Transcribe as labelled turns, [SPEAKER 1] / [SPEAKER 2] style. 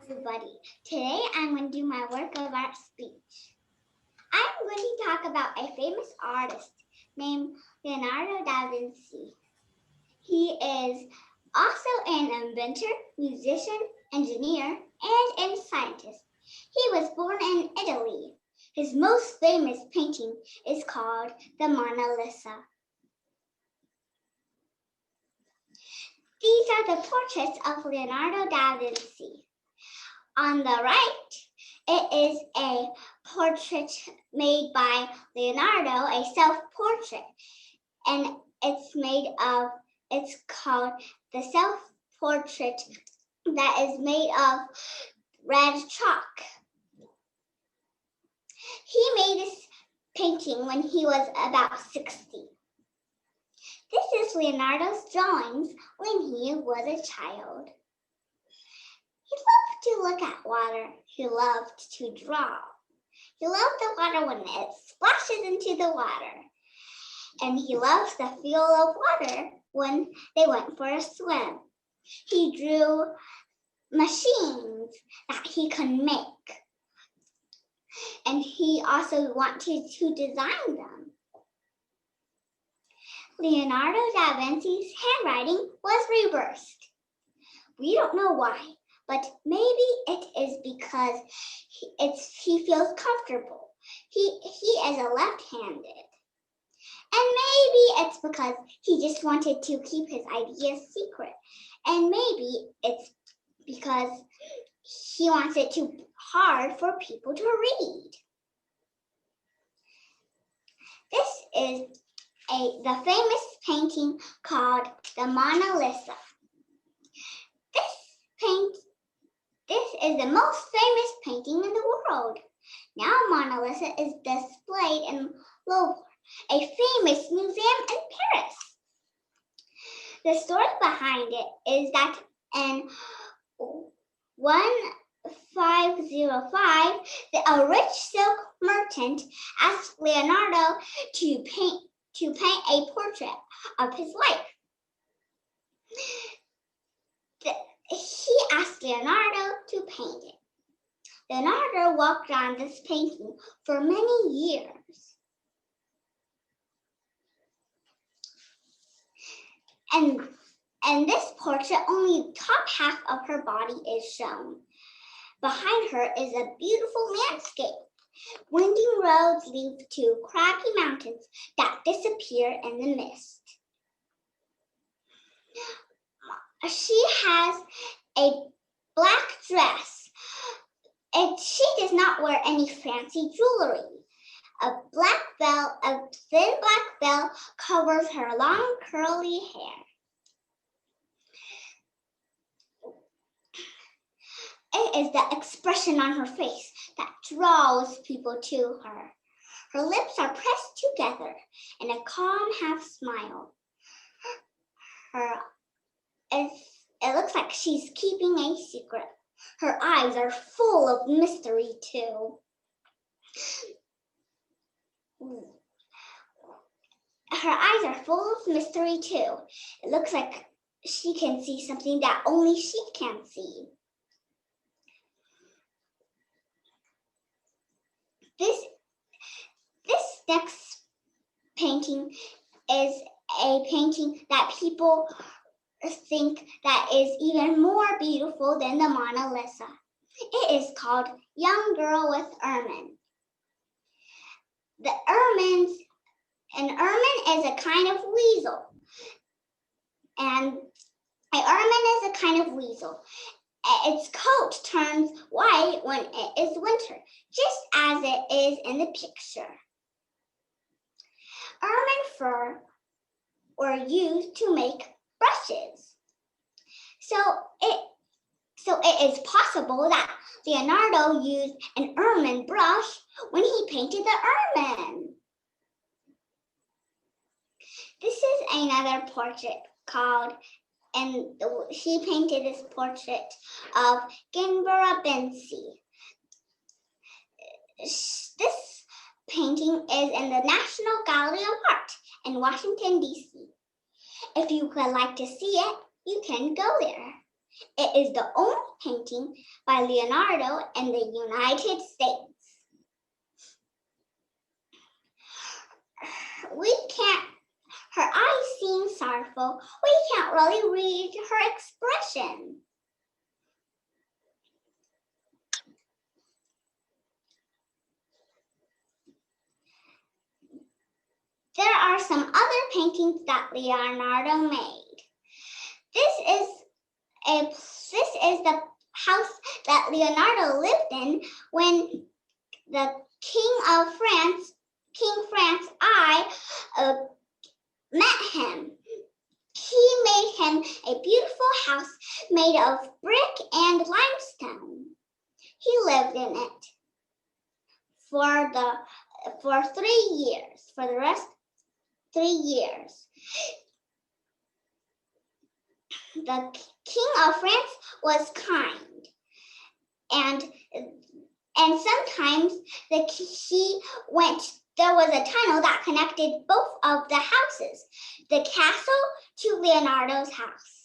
[SPEAKER 1] everybody. Today I'm going to do my work of art speech. I'm going to talk about a famous artist named Leonardo da Vinci. He is also an inventor, musician, engineer, and a scientist. He was born in Italy. His most famous painting is called the Mona Lisa. These are the portraits of Leonardo da Vinci. On the right, it is a portrait made by Leonardo, a self-portrait, and it's called the self-portrait that is made of red chalk. He made this painting when he was about 60. This is Leonardo's drawings when he was a child. He loved to look at water. He loved to draw. He loved the water when it splashes into the water. And he loves the feel of water when they went for a swim. He drew machines that he could make. And he also wanted to design them. Leonardo da Vinci's handwriting was reversed. We don't know why. But maybe it is because he feels comfortable. He is a left-handed. And maybe it's because he just wanted to keep his ideas secret. And maybe it's because he wants it too hard for people to read. This is the famous painting called the Mona Lisa. This is the most famous painting in the world. Now Mona Lisa is displayed in Louvre, a famous museum in Paris. The story behind it is that in 1505, a rich silk merchant asked Leonardo to paint a portrait of his wife. He asked Leonardo to paint it. Leonardo worked on this painting for many years. And this portrait, only the top half of her body is shown. Behind her is a beautiful landscape. Winding roads lead to craggy mountains that disappear in the mist. She has a black dress, and she does not wear any fancy jewelry. A thin black veil covers her long curly hair. It is the expression on her face that draws people to her. Her lips are pressed together in a calm half smile. It looks like she's keeping a secret. Her eyes are full of mystery too. It looks like she can see something that only she can see. This next painting is a painting that people think that is even more beautiful than the Mona Lisa. It is called Young Girl with Ermine. An ermine is a kind of weasel. And an ermine is a kind of weasel. Its coat turns white when it is winter, just as it is in the picture. Ermine fur were used to make brushes. So it is possible that Leonardo used an ermine brush when he painted the ermine. This is another portrait he painted this portrait of Vinci. This painting is in the National Gallery of Art in Washington, D.C. If you would like to see it, you can go there. It is the only painting by Leonardo in the United States. Her eyes seem sorrowful. We can't really read her expression. There are some other paintings that Leonardo made. This is the house that Leonardo lived in when the King France I met him. He made him a beautiful house made of brick and limestone. He lived in it for 3 years. For the rest 3 years. The King of France was kind, and sometimes there was a tunnel that connected both of the houses, the castle to Leonardo's house.